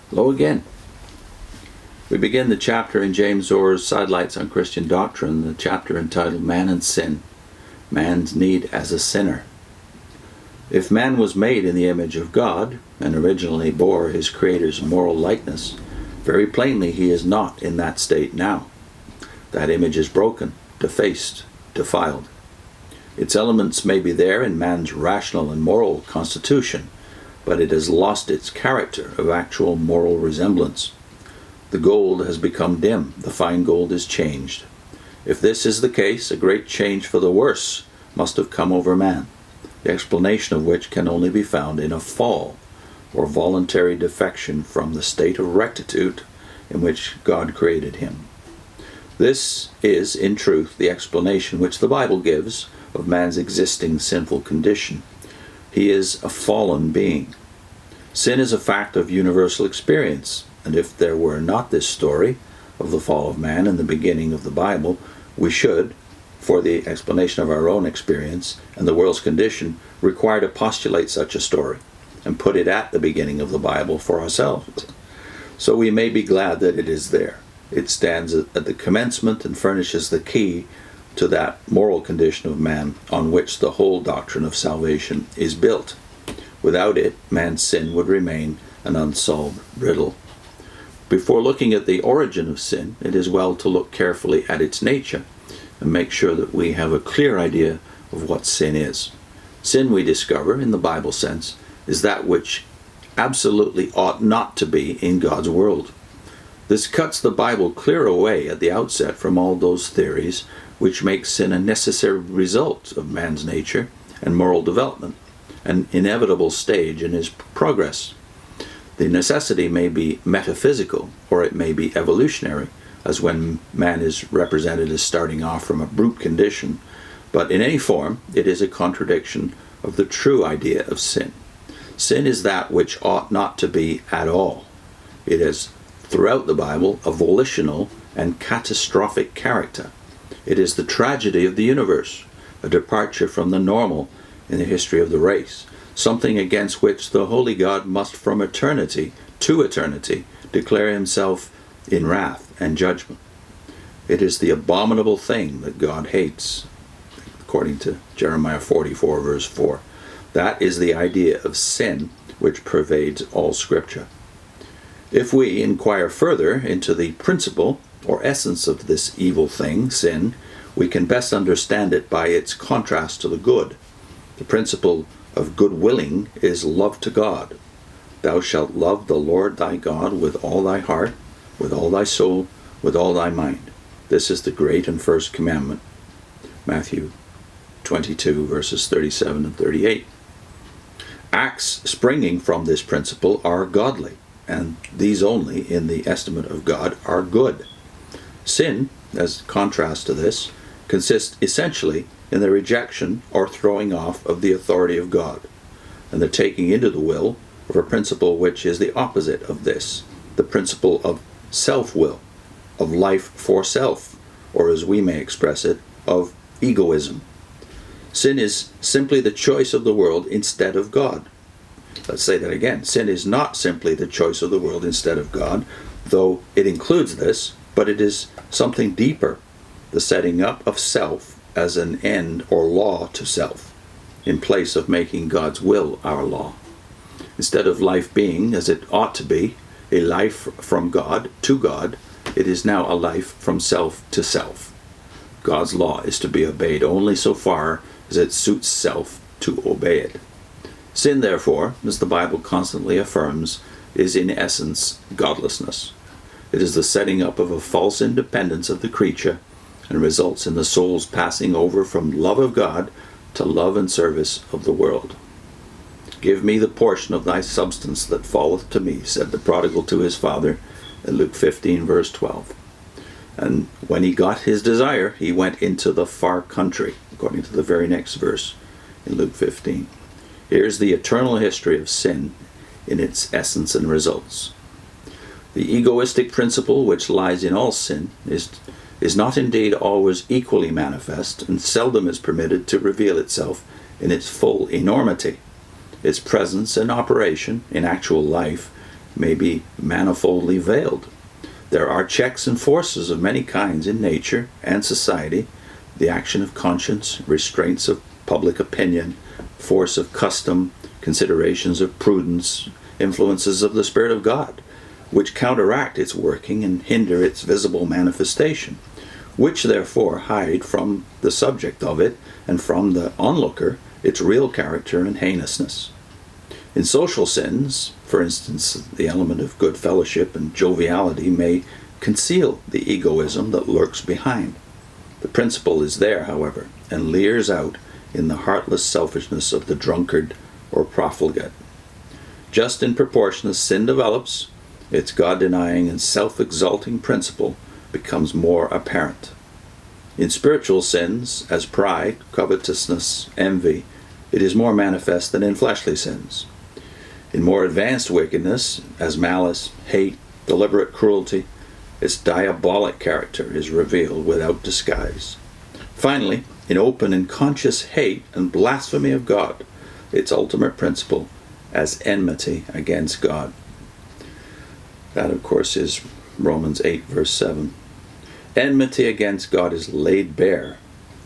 Hello again. We begin the chapter in James Orr's Sidelights on Christian Doctrine, the chapter entitled Man and Sin, Man's Need as a Sinner. If man was made in the image of God, and originally bore his Creator's moral likeness, very plainly he is not in that state now. That image is broken, defaced, defiled. Its elements may be there in man's rational and moral constitution, but it has lost its character of actual moral resemblance. The gold has become dim, the fine gold is changed. If this is the case, a great change for the worse must have come over man, the explanation of which can only be found in a fall, or voluntary defection from the state of rectitude in which God created him. This is, in truth, the explanation which the Bible gives of man's existing sinful condition. He is a fallen being. Sin is a fact of universal experience, and if there were not this story of the fall of man in the beginning of the Bible, we should, for the explanation of our own experience and the world's condition, require to postulate such a story and put it at the beginning of the Bible for ourselves. So we may be glad that it is there. It stands at the commencement and furnishes the key to that moral condition of man on which the whole doctrine of salvation is built. Without it, man's sin would remain an unsolved riddle. Before looking at the origin of sin, it is well to look carefully at its nature and make sure that we have a clear idea of what sin is. Sin, we discover, in the Bible sense, is that which absolutely ought not to be in God's world. This cuts the Bible clear away at the outset from all those theories which make sin a necessary result of man's nature and moral development, an inevitable stage in his progress. The necessity may be metaphysical, or it may be evolutionary, as when man is represented as starting off from a brute condition, but in any form it is a contradiction of the true idea of sin. Sin is that which ought not to be at all. It is, throughout the Bible, a volitional and catastrophic character. It is the tragedy of the universe, a departure from the normal in the history of the race, something against which the Holy God must from eternity to eternity declare himself in wrath and judgment. It is the abominable thing that God hates, according to Jeremiah 44 verse 4. That is the idea of sin which pervades all Scripture. If we inquire further into the principle or essence of this evil thing, sin, we can best understand it by its contrast to the good. The principle of good willing is love to God. Thou shalt love the Lord thy God with all thy heart, with all thy soul, with all thy mind. This is the great and first commandment. Matthew 22 verses 37 and 38. Acts springing from this principle are godly, and these only, in the estimate of God, are good. Sin, as contrast to this, consists essentially in the rejection or throwing off of the authority of God, and the taking into the will of a principle which is the opposite of this, the principle of self-will, of life for self, or as we may express it, of egoism. Sin is simply the choice of the world instead of God. Let's say that again. Sin is not simply the choice of the world instead of God, though it includes this, but it is something deeper, the setting up of self as an end or law to self, in place of making God's will our law. Instead of life being, as it ought to be, a life from God to God, it is now a life from self to self. God's law is to be obeyed only so far as it suits self to obey it. Sin, therefore, as the Bible constantly affirms, is in essence godlessness. It is the setting up of a false independence of the creature and results in the soul's passing over from love of God to love and service of the world. Give me the portion of thy substance that falleth to me, said the prodigal to his father in Luke 15 verse 12. And when he got his desire, he went into the far country, according to the very next verse in Luke 15. Here's the eternal history of sin in its essence and results. The egoistic principle which lies in all sin is not indeed always equally manifest, and seldom is permitted to reveal itself in its full enormity. Its presence and operation in actual life may be manifoldly veiled. There are checks and forces of many kinds in nature and society, the action of conscience, restraints of public opinion, force of custom, considerations of prudence, influences of the Spirit of God, which counteract its working and hinder its visible manifestation, which therefore hide from the subject of it and from the onlooker its real character and heinousness. In social sins, for instance, the element of good fellowship and joviality may conceal the egoism that lurks behind. The principle is there, however, and leers out in the heartless selfishness of the drunkard or profligate. Just in proportion as sin develops, its God-denying and self-exalting principle becomes more apparent. In spiritual sins, as pride, covetousness, envy, it is more manifest than in fleshly sins. In more advanced wickedness, as malice, hate, deliberate cruelty, its diabolic character is revealed without disguise. Finally, in open and conscious hate and blasphemy of God, its ultimate principle as enmity against God. That, of course, is Romans 8, verse 7. Enmity against God is laid bare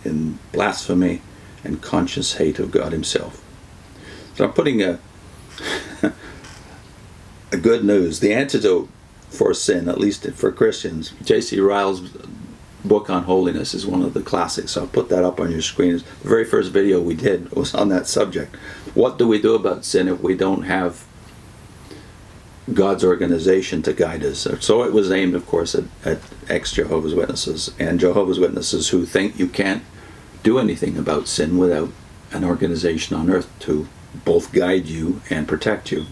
in blasphemy and conscious hate of God himself. So I'm putting a good news. The antidote for sin, at least for Christians, J.C. Ryle's book on holiness is one of the classics. So I'll put that up on your screen. The very first video we did was on that subject. What do we do about sin if we don't have God's organization to guide us? So it was aimed, of course, at ex-Jehovah's Witnesses and Jehovah's Witnesses who think you can't do anything about sin without an organization on earth to both guide you and protect you.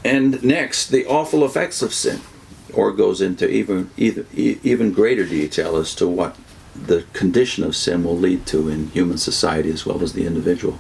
And next, the awful effects of sin, or goes into even greater detail as to what the condition of sin will lead to in human society as well as the individual.